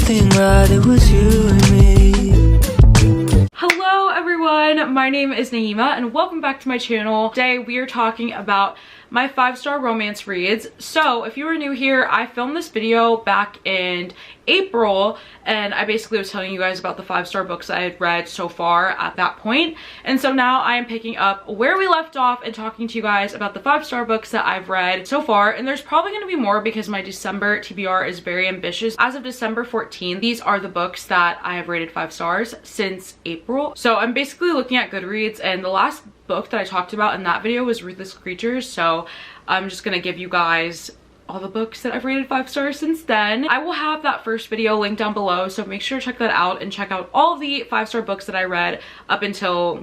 everything right, it was you and me. Hello everyone, my name is Nayeema and welcome back to my channel. Today we are talking about my 5-star romance reads. So if you are new here, I filmed this video back in April and I basically was telling you guys about the 5-star books I had read so far at that point. And so now I am picking up where we left off and talking to you guys about the 5-star books that I've read so far. And there's probably going to be more because my December TBR is very ambitious. As of December 14th, these are the books that I have rated 5 stars since April. So I'm basically looking at Goodreads, and the last book that I talked about in that video was Ruthless Creatures. So I'm just gonna give you guys all the books that I've rated 5 stars since then. I will have that first video linked down below, so make sure to check that out and check out all of the 5-star books that I read up until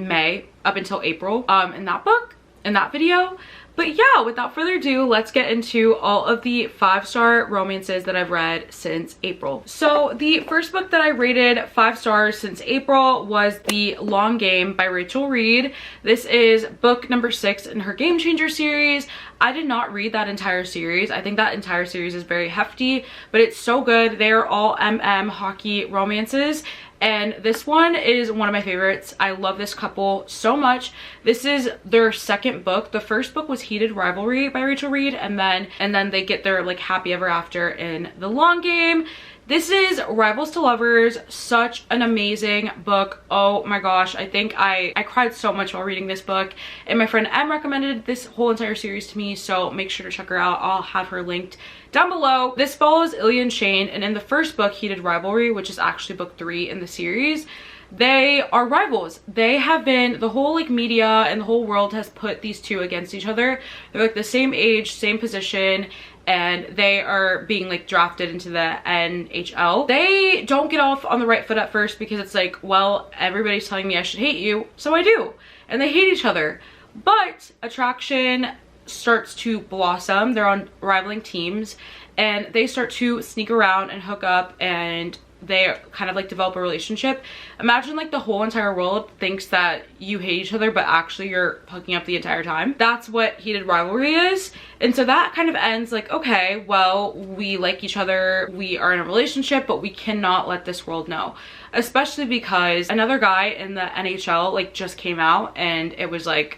April in that video. But yeah, without further ado, let's get into all of the 5-star romances that I've read since April. So the first book that I rated 5 stars since April was The Long Game by Rachel Reed. This is book number 6 in her Game Changer series. I did not read that entire series. I think that entire series is very hefty, but it's so good. They are all hockey romances. And this one is one of my favorites. I love this couple so much. This is their second book. The first book was Heated Rivalry by Rachel Reed, and then they get their like happy ever after in The Long Game. This is Rivals to Lovers, such an amazing book. Oh my gosh, I think I cried so much while reading this book, and my friend Em recommended this whole entire series to me, so make sure to check her out. I'll have her linked down below. This follows Ilya and Shane, and in the first book, Heated Rivalry, which is actually book 3 in the series, they are rivals. They have been, the whole like media and the whole world has put these two against each other. They're like the same age, same position, and they are being like drafted into the NHL. They don't get off on the right foot at first because it's like, well, everybody's telling me I should hate you, so I do. And they hate each other. But attraction starts to blossom. They're on rivaling teams and they start to sneak around and hook up, and they kind of like develop a relationship. Imagine like the whole entire world thinks that you hate each other, but actually you're hooking up the entire time. That's what Heated Rivalry is. And so that kind of ends like, okay, well, we like each other, we are in a relationship, but we cannot let this world know. Especially because another guy in the NHL like just came out, and it was like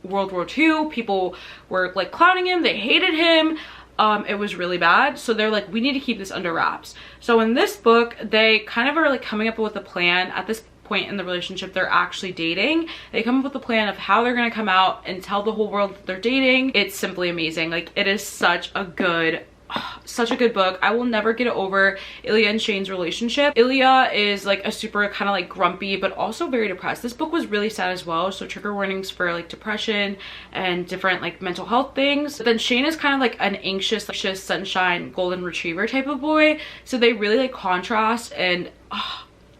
World War II. People were like clowning him, they hated him. It was really bad, so they're like, we need to keep this under wraps. So in this book, they kind of are like coming up with a plan. At this point in the relationship, they're actually dating. They come up with a plan of how they're gonna come out and tell the whole world that they're dating. It's simply amazing. Like, it is such a good book. I will never get over Ilya and Shane's relationship. Ilya is like a super kind of like grumpy but also very depressed. This book was really sad as well, so trigger warnings for like depression and different like mental health things. But then Shane is kind of like an anxious sunshine golden retriever type of boy, so they really like contrast. And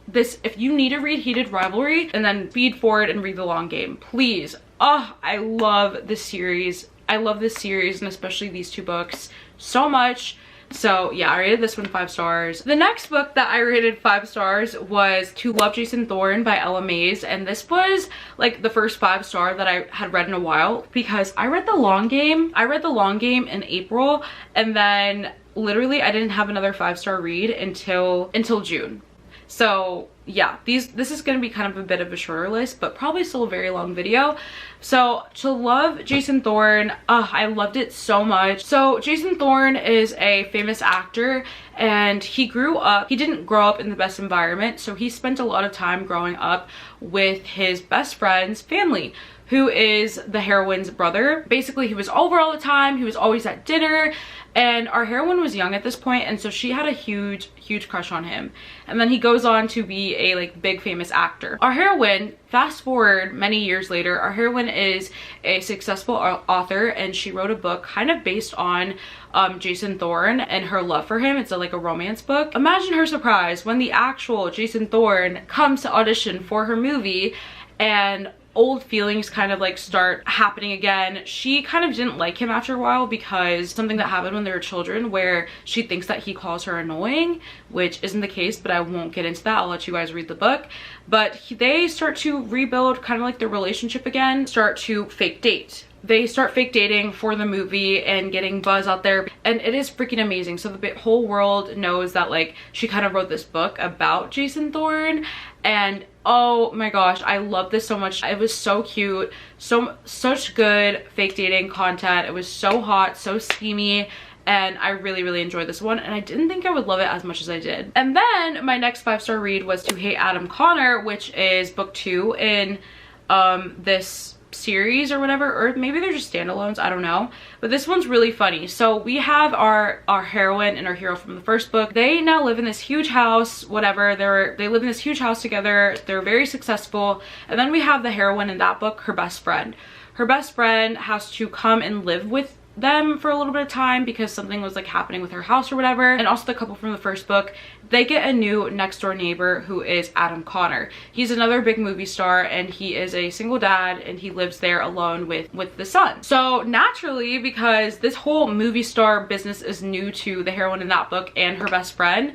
this, if you need to read Heated Rivalry and then feed forward and read The Long Game, please. I love this series. I love this series, and especially these 2 books so much. So yeah, I rated this one 5 stars. The next book that I rated 5 stars was To Love Jason Thorne by Ella Mays, and this was like the first 5-star that I had read in a while, because I read The Long Game. I read The Long Game in April, and then literally I didn't have another 5-star read until June. So yeah, this is going to be kind of a bit of a shorter list, but probably still a very long video. So To Love Jason Thorne, I loved it so much. So Jason Thorne is a famous actor, and he didn't grow up in the best environment, so he spent a lot of time growing up with his best friend's family, who is the heroine's brother. Basically, he was over all the time, he was always at dinner, and our heroine was young at this point, and so she had a huge crush on him. And then he goes on to be a like big famous actor. Our heroine, fast forward many years later, our heroine is a successful author, and she wrote a book kind of based on Jason Thorne and her love for him. It's like a romance book. Imagine her surprise when the actual Jason Thorne comes to audition for her movie, and old feelings kind of like start happening again. She kind of didn't like him after a while because something that happened when they were children, where she thinks that he calls her annoying, which isn't the case, but I won't get into that. I'll let you guys read the book. But they start to rebuild kind of like their relationship again, start to fake date. they start fake dating for the movie and getting buzz out there, and it is freaking amazing. So the whole world knows that like she kind of wrote this book about Jason Thorne, and oh my gosh, I love this so much. It was so cute, such good fake dating content. It was so hot, so steamy, and I really enjoyed this one, and I didn't think I would love it as much as I did. And then my next 5-star read was To Hate Adam Connor, which is book 2 in this series or whatever, or maybe they're just standalones, I don't know, but this one's really funny. So we have our heroine and our hero from the first book. They now live in this huge house, whatever, they live in this huge house together, they're very successful. And then we have the heroine in that book, her best friend has to come and live with them for a little bit of time because something was like happening with her house or whatever. And also the couple from the first book, they get a new next door neighbor who is Adam Connor. He's another big movie star, and he is a single dad, and he lives there alone with the son. So naturally, because this whole movie star business is new to the heroine in that book and her best friend,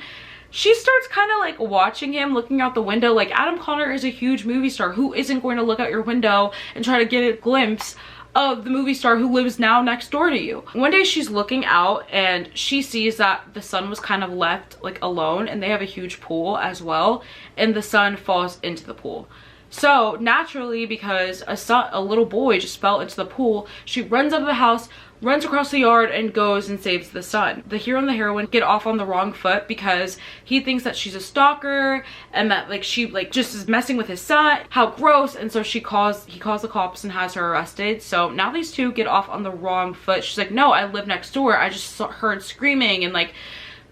she starts kind of like watching him, looking out the window. Like, Adam Connor is a huge movie star. Who isn't going to look out your window and try to get a glimpse of the movie star who lives now next door to you? One day she's looking out and she sees that the son was kind of left like alone, and they have a huge pool as well, and the son falls into the pool. So naturally, because a little boy just fell into the pool, she runs out of the house, runs across the yard, and goes and saves the son. The hero and the heroine get off on the wrong foot because he thinks that she's a stalker and that like she like just is messing with his son. How gross. And so he calls the cops and has her arrested. So now these two get off on the wrong foot. She's like, no, I live next door, I just heard screaming and like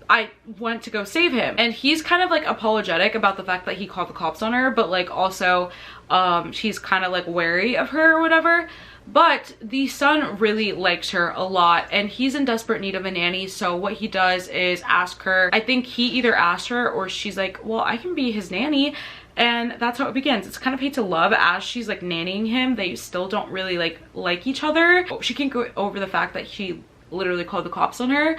I went to go save him. And he's kind of like apologetic about the fact that he called the cops on her, but like also she's kind of like wary of her or whatever. But the son really likes her a lot, and he's in desperate need of a nanny. So what he does is ask her, I think he either asked her or she's like, well, I can be his nanny. And that's how it begins. It's kind of hate to love. As she's like nannying him, they still don't really like each other. She can't go over the fact that he literally called the cops on her.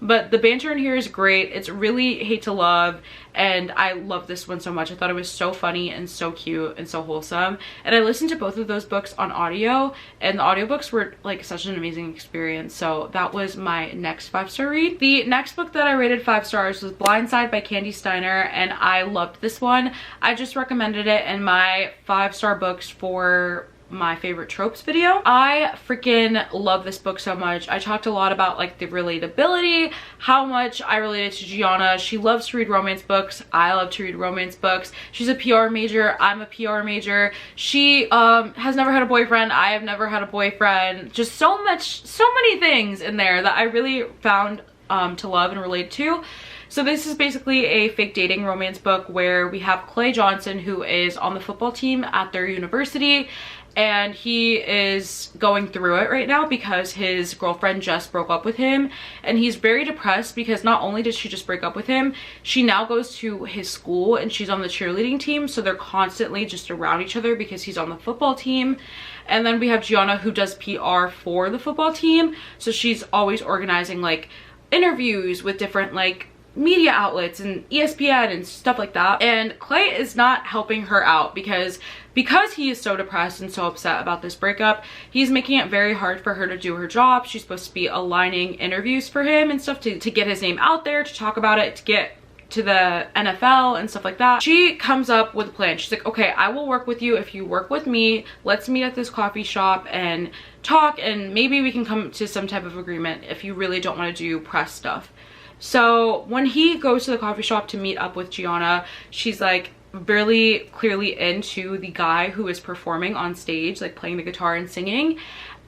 But the banter in here is great. It's really hate to love, and I love this one so much. I thought it was so funny and so cute and so wholesome. And I listened to both of those books on audio, and the audiobooks were like such an amazing experience. So that was my next 5-star read. The next book that I rated 5 stars was Blindside by Candy Steiner, and I loved this one. I just recommended it in my 5-star books for my favorite tropes video. I freaking love this book so much. I talked a lot about like the relatability, how much I related to Gianna. She loves to read romance books. I love to read romance books. She's a PR major. I'm a PR major. She has never had a boyfriend. I have never had a boyfriend. Just so many things in there that I really found to love and relate to. So this is basically a fake dating romance book where we have Clay Johnson, who is on the football team at their university, and he is going through it right now because his girlfriend just broke up with him, and he's very depressed because not only did she just break up with him, she now goes to his school and she's on the cheerleading team, so they're constantly just around each other because he's on the football team. And then we have Gianna, who does PR for the football team, so she's always organizing like interviews with different like media outlets and ESPN and stuff like that. And Clay is not helping her out because he is so depressed and so upset about this breakup. He's making it very hard for her to do her job. She's supposed to be aligning interviews for him and stuff to get his name out there, to talk about it, to get to the NFL and stuff like that. She comes up with a plan. She's like, okay, I will work with you if you work with me. Let's meet at this coffee shop and talk, and maybe we can come to some type of agreement if you really don't want to do press stuff. So when he goes to the coffee shop to meet up with Gianna, she's like really clearly into the guy who is performing on stage, like playing the guitar and singing.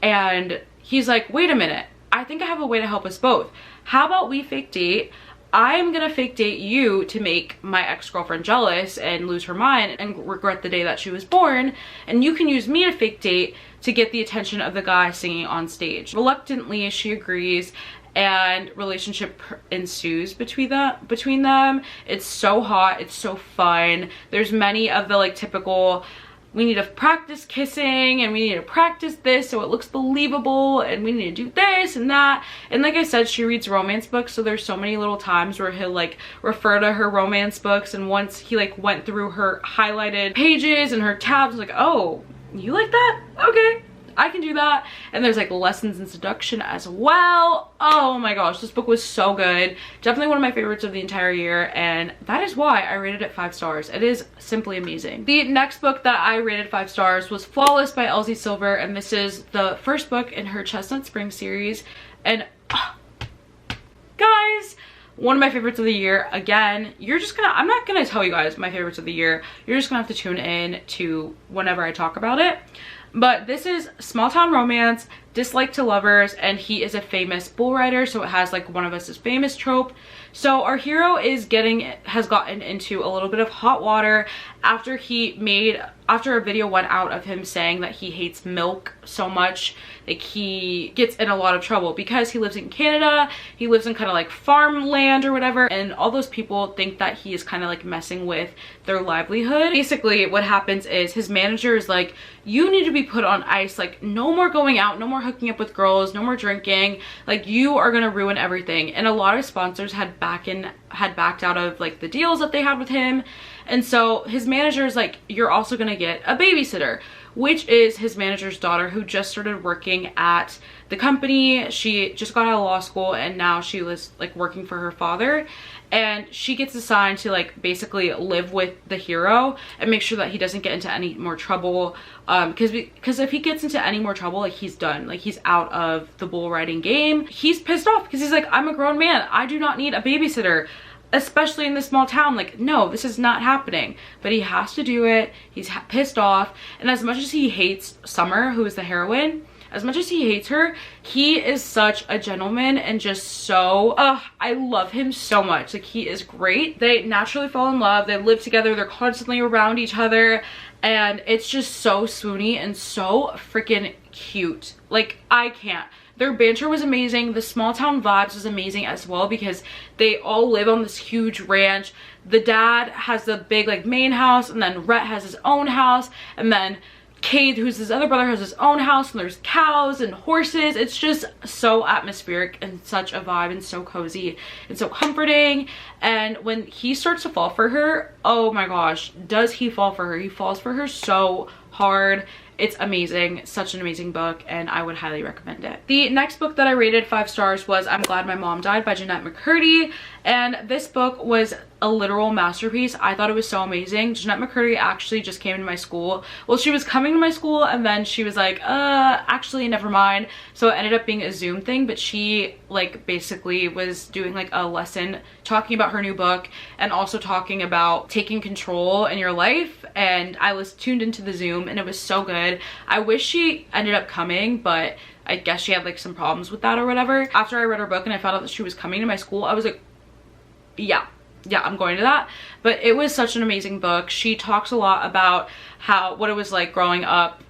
And he's like, wait a minute, I think I have a way to help us both. How about we fake date? I'm gonna fake date you to make my ex-girlfriend jealous and lose her mind and regret the day that she was born, and you can use me to fake date to get the attention of the guy singing on stage. Reluctantly, she agrees, and relationship ensues between them. It's so hot, it's so fun. There's many of the like typical, we need to practice kissing and we need to practice this so it looks believable, and we need to do this and that. And like I said, she reads romance books, so there's so many little times where he'll like refer to her romance books, and once he like went through her highlighted pages and her tabs, like, oh, you like that? Okay, I can do that. And there's like lessons in seduction as well. Oh my gosh, this book was so good. Definitely one of my favorites of the entire year, and that is why I rated it 5 stars. It is simply amazing. The next book that I rated 5 stars was Flawless by 𝓿𝓲𝓬𝓪, and this is the first book in her 𝓵𝓲𝓷𝓬𝓪 series. And guys, one of my favorites of the year. Again, I'm not gonna tell you guys my favorites of the year. You're just gonna have to tune in to whenever I talk about it. But this is small town romance, disliked to lovers, and he is a famous bull rider, so it has like one of us is famous trope. So our hero has gotten into a little bit of hot water after a video went out of him saying that he hates milk so much. Like, he gets in a lot of trouble because he lives in Canada. He lives in kind of like farmland or whatever, and all those people think that he is kind of like messing with their livelihood. Basically what happens is his manager is like, you need to be put on ice. Like, no more going out, no more hooking up with girls, no more drinking. Like, you are gonna ruin everything. And a lot of sponsors had backed out of like the deals that they had with him. And so his manager is like, you're also gonna get a babysitter, which is his manager's daughter, who just started working at the company. She just got out of law school, and now she was like working for her father, and she gets assigned to like basically live with the hero and make sure that he doesn't get into any more trouble, because if he gets into any more trouble, like, he's done. Like, he's out of the bull riding game. He's pissed off because he's like, I'm a grown man, I do not need a babysitter, especially in this small town. Like, no, this is not happening. But he has to do it. He's pissed off. And as much as he hates Summer, who is the heroine, as much as he hates her, he is such a gentleman and just so, I love him so much. Like, he is great. They naturally fall in love. They live together. They're constantly around each other. And it's just so swoony and so freaking cute. Like, I can't. Their banter was amazing. The small town vibes was amazing as well, because they all live on this huge ranch. The dad has the big like main house, and then Rhett has his own house, and then Cade, who's his other brother, has his own house, and there's cows and horses. It's just so atmospheric and such a vibe, and so cozy and so comforting. And when he starts to fall for her, oh my gosh, does he fall for her? He falls for her so hard. It's amazing. Such an amazing book, and I would highly recommend it. The next book that I rated 5 stars was I'm Glad My Mom Died by 𝓵𝓸𝓬𝓪, and this book was a literal masterpiece. I thought it was so amazing. 𝓵𝓸𝓬𝓪 actually just came to my school. Well, she was coming to my school, and then she was like, actually never mind. So it ended up being a Zoom thing, but she like basically was doing like a lesson talking about her new book, and also talking about taking control in your life. And I was tuned into the Zoom, and it was so good. I wish she ended up coming, but I guess she had like some problems with that or whatever. After I read her book and I found out that she was coming to my school, I was like, yeah, I'm going to that. But it was such an amazing book. She talks a lot about what it was like growing up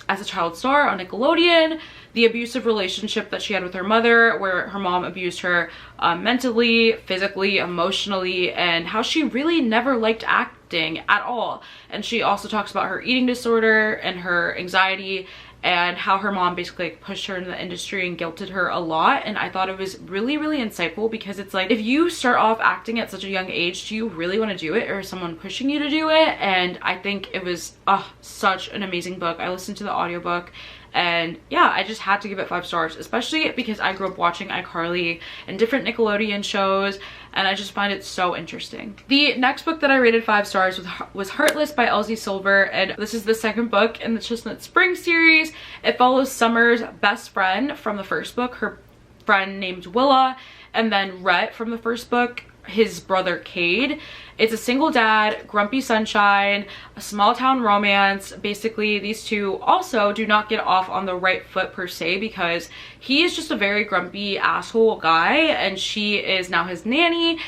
as a child star on Nickelodeon, the abusive relationship that she had with her mother, where her mom abused her mentally, physically, emotionally, and how she really never liked acting at all. And she also talks about her eating disorder and her anxiety, and how her mom basically like pushed her into the industry and guilted her a lot. And I thought it was really, really insightful, because it's like, if you start off acting at such a young age, do you really want to do it, or is someone pushing you to do it? And I think it was such an amazing book. I listened to the audiobook, and yeah, I just had to give it 5 stars, especially because I grew up watching iCarly and different Nickelodeon shows, and I just find it so interesting. The next book that I rated 5 stars was Heartless by 𝓿𝓲𝓬𝓪, and this is the second book in the 𝓵𝓲𝓷𝓬𝓪 series. It follows Summer's best friend from the first book, her friend named Willa, and then Rhett from the first book, his brother Cade. It's a single dad, grumpy sunshine, a small town romance. Basically, these two also do not get off on the right foot per se, because he is just a very grumpy asshole guy, and she is now his nanny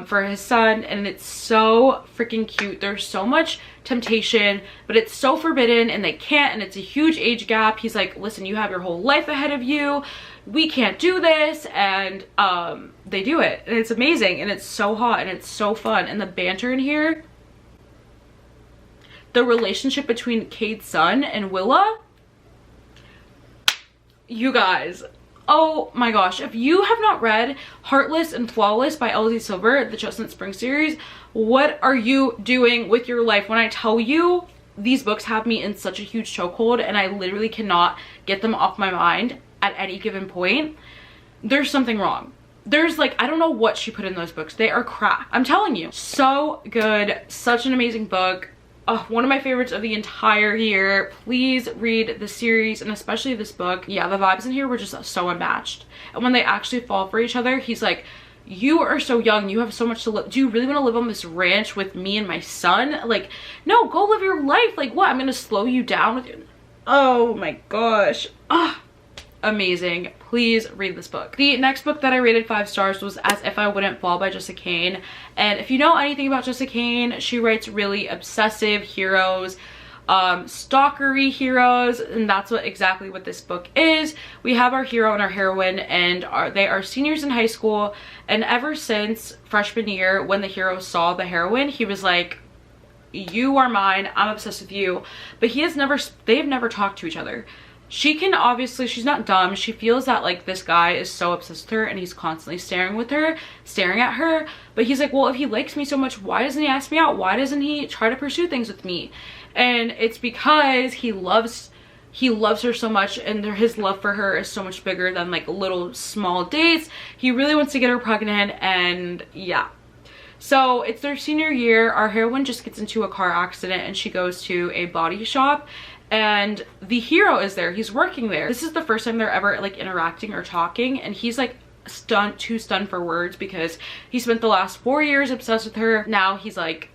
for his son, and it's so freaking cute. There's so much temptation, but it's so forbidden, and they can't, and it's a huge age gap. He's like, listen, you have your whole life ahead of you, we can't do this, and they do it, and it's amazing, and it's so hot, and it's so fun. And the banter in here, the relationship between Cade's son and Willa, you guys, oh my gosh, if you have not read Heartless and Flawless by 𝓿𝓲𝓬𝓪, the 𝓵𝓲𝓷𝓬𝓪 series, what are you doing with your life? When I tell you, these books have me in such a huge chokehold, and I literally cannot get them off my mind at any given point. There's something wrong. There's like, I don't know what she put in those books. They are crap. I'm telling you. So good. Such an amazing book. One of my favorites of the entire year. Please read the series, and especially this book. Yeah, the vibes in here were just so unmatched. And when they actually fall for each other, he's like, you are so young, you have so much to live. Do you really want to live on this ranch with me and my son? Like, no, go live your life. Like, what? I'm gonna slow you down with you. Oh my gosh. Amazing. Please read this book. The next book that I rated 5 stars was As If I Wouldn't Fall by Jessica Cain. And if you know anything about Jessica Cain, she writes really obsessive heroes, stalkery heroes, and that's exactly what this book is. We have our hero and our heroine, and they are seniors in high school, and ever since freshman year, when the hero saw the heroine, he was like, you are mine, I'm obsessed with you. But they've never talked to each other. She can obviously, she's not dumb, she feels that like this guy is so obsessed with her and he's constantly staring at her, but he's like, well, if he likes me so much, why doesn't he ask me out? Why doesn't he try to pursue things with me? And it's because he loves her so much, and his love for her is so much bigger than like little small dates. He really wants to get her pregnant, and yeah. So it's their senior year. Our heroine just gets into a car accident and she goes to a body shop, and the hero is there. He's working there. This is the first time they're ever like interacting or talking, and he's like too stunned for words because he spent the last 4 years obsessed with her. Now he's like,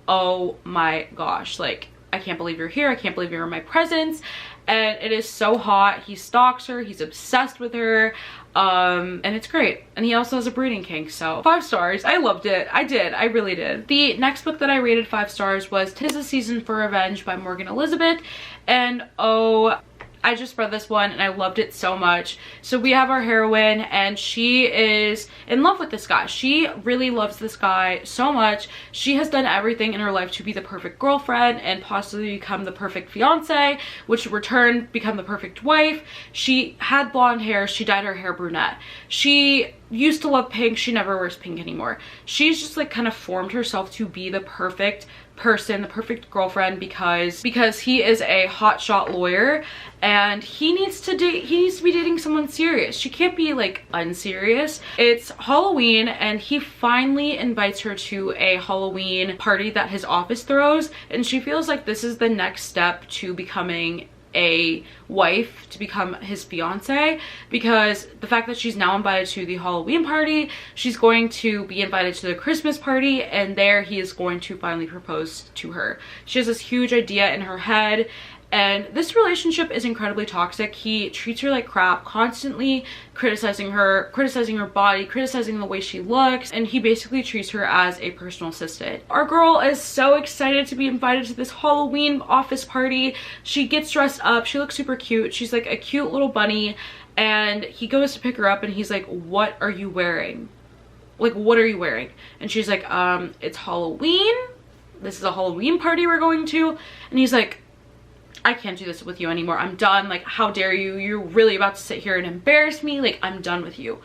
oh my gosh, like, I can't believe you're here. I can't believe you're in my presence. And it is so hot. He stalks her. He's obsessed with her. And it's great. And he also has a breeding kink, so 5 stars. I loved it. I did. I really did. The next book that I rated 5 stars was 'Tis a Season for Revenge by Morgan Elizabeth. And oh, I just read this one and I loved it so much. So we have our heroine, and she is in love with this guy. She really loves this guy so much. She has done everything in her life to be the perfect girlfriend and possibly become the perfect fiance, which in return become the perfect wife. She had blonde hair. She dyed her hair brunette. She used to love pink. She never wears pink anymore. She's just like kind of formed herself to be the perfect person, the perfect girlfriend, because he is a hotshot lawyer and he needs to be dating someone serious. She can't be like unserious. It's Halloween and he finally invites her to a Halloween party that his office throws, and she feels like this is the next step to becoming a wife, to become his fiance, because the fact that she's now invited to the Halloween party, she's going to be invited to the Christmas party, and there he is going to finally propose to her. She has this huge idea in her head, and this relationship is incredibly toxic. He treats her like crap, constantly criticizing her body, criticizing the way she looks, and he basically treats her as a personal assistant. Our girl is so excited to be invited to this Halloween office party. She gets dressed up. She looks super cute. She's like a cute little bunny, and he goes to pick her up and he's like, what are you wearing? Like, what are you wearing? And she's like, it's Halloween. This is a Halloween party we're going to. And he's like, I can't do this with you anymore. I'm done. Like, how dare you? You're really about to sit here and embarrass me. Like, I'm done with you.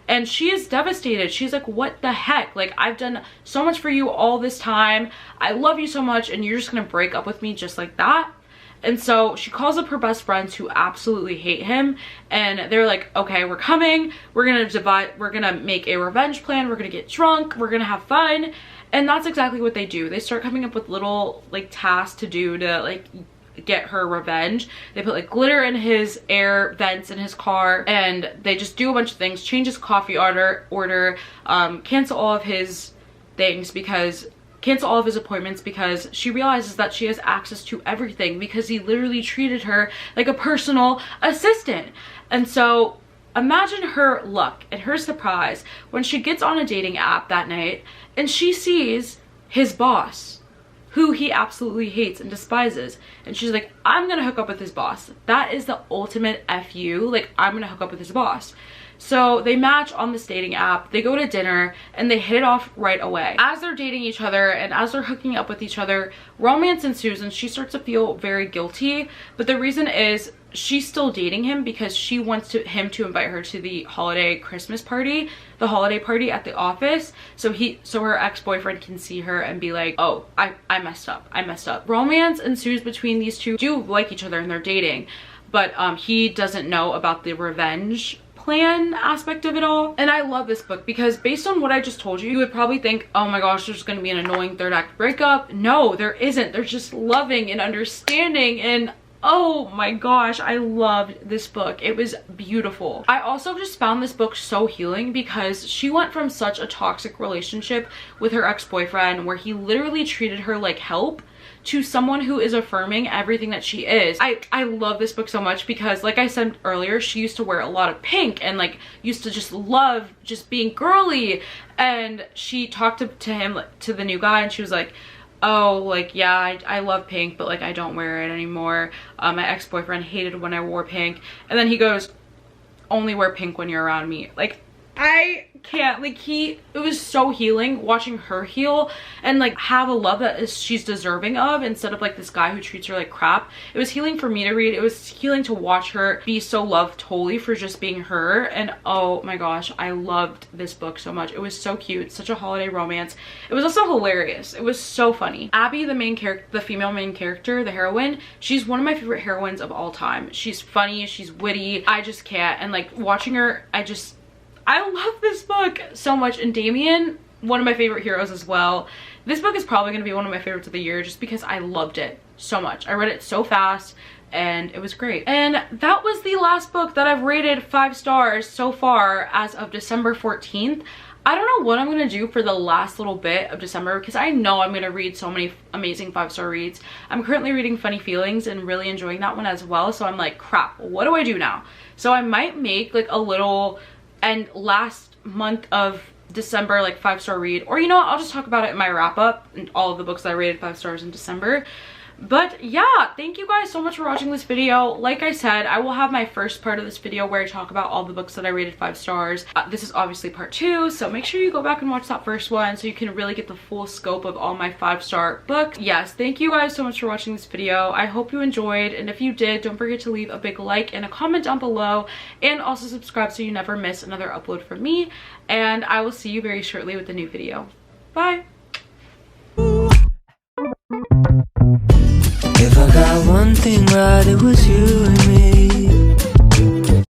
And she is devastated. She's like, what the heck? Like, I've done so much for you all this time. I love you so much, and you're just gonna break up with me just like that? And so she calls up her best friends who absolutely hate him, and they're like, okay, we're coming. We're gonna make a revenge plan. We're gonna get drunk. We're gonna have fun. And that's exactly what they do. They start coming up with little like tasks to do to like get her revenge. They put like glitter in his air vents in his car, and they just do a bunch of things, change his coffee order, cancel all of his appointments because she realizes that she has access to everything because he literally treated her like a personal assistant. And so imagine her luck and her surprise when she gets on a dating app that night and she sees his boss, who he absolutely hates and despises. And she's like, I'm gonna hook up with his boss. That is the ultimate FU. Like, I'm gonna hook up with his boss. So they match on this dating app, they go to dinner, and they hit it off right away. As they're dating each other and as they're hooking up with each other, romance ensues and she starts to feel very guilty. But the reason is she's still dating him because she wants him to invite her to the holiday Christmas party, the holiday party at the office, so her ex-boyfriend can see her and be like, oh, I messed up, I messed up. Romance ensues between these two. Do like each other and they're dating, but he doesn't know about the revenge plan aspect of it all. And I love this book because based on what I just told you, you would probably think, oh my gosh, there's gonna be an annoying third act breakup. No, there isn't. They're just loving and understanding, and oh my gosh, I loved this book. It was beautiful. I also just found this book so healing because she went from such a toxic relationship with her ex-boyfriend where he literally treated her like help to someone who is affirming everything that she is. I love this book so much because, like I said earlier, she used to wear a lot of pink and like used to just love just being girly, and she talked to him, to the new guy, and she was like, oh, like, yeah, I love pink, but like I don't wear it anymore. My ex-boyfriend hated when I wore pink. And then he goes, only wear pink when you're around me. Like, I can't, like, it was so healing watching her heal and like have a love that she's deserving of, instead of like this guy who treats her like crap. It was healing for me to read. It was healing to watch her be so loved totally for just being her. And oh my gosh, I loved this book so much. It was so cute, such a holiday romance. It was also hilarious. It was so funny. Abby, the main character, the female main character, the heroine, she's one of my favorite heroines of all time. She's funny, she's witty. I just can't. And like watching her, I love this book so much. And Damien, one of my favorite heroes as well. This book is probably going to be one of my favorites of the year just because I loved it so much. I read it so fast and it was great. And that was the last book that I've rated 5 stars so far as of December 14th. I don't know what I'm going to do for the last little bit of December because I know I'm going to read so many amazing 5-star reads. I'm currently reading Funny Feelings and really enjoying that one as well. So I'm like, crap, what do I do now? So I might make like a little and last month of December like 5-star read, or you know what, I'll just talk about it in my wrap up and all of the books that I rated 5 stars in December. But yeah, thank you guys so much for watching this video. Like I said, I will have my first part of this video where I talk about all the books that I rated 5 stars. This is obviously part 2, so make sure you go back and watch that first one so you can really get the full scope of all my 5-star books. Yes, thank you guys so much for watching this video. I hope you enjoyed, and if you did, don't forget to leave a big like and a comment down below, and also subscribe so you never miss another upload from me, and I will see you very shortly with a new video. Bye! If I got one thing right, it was you and me.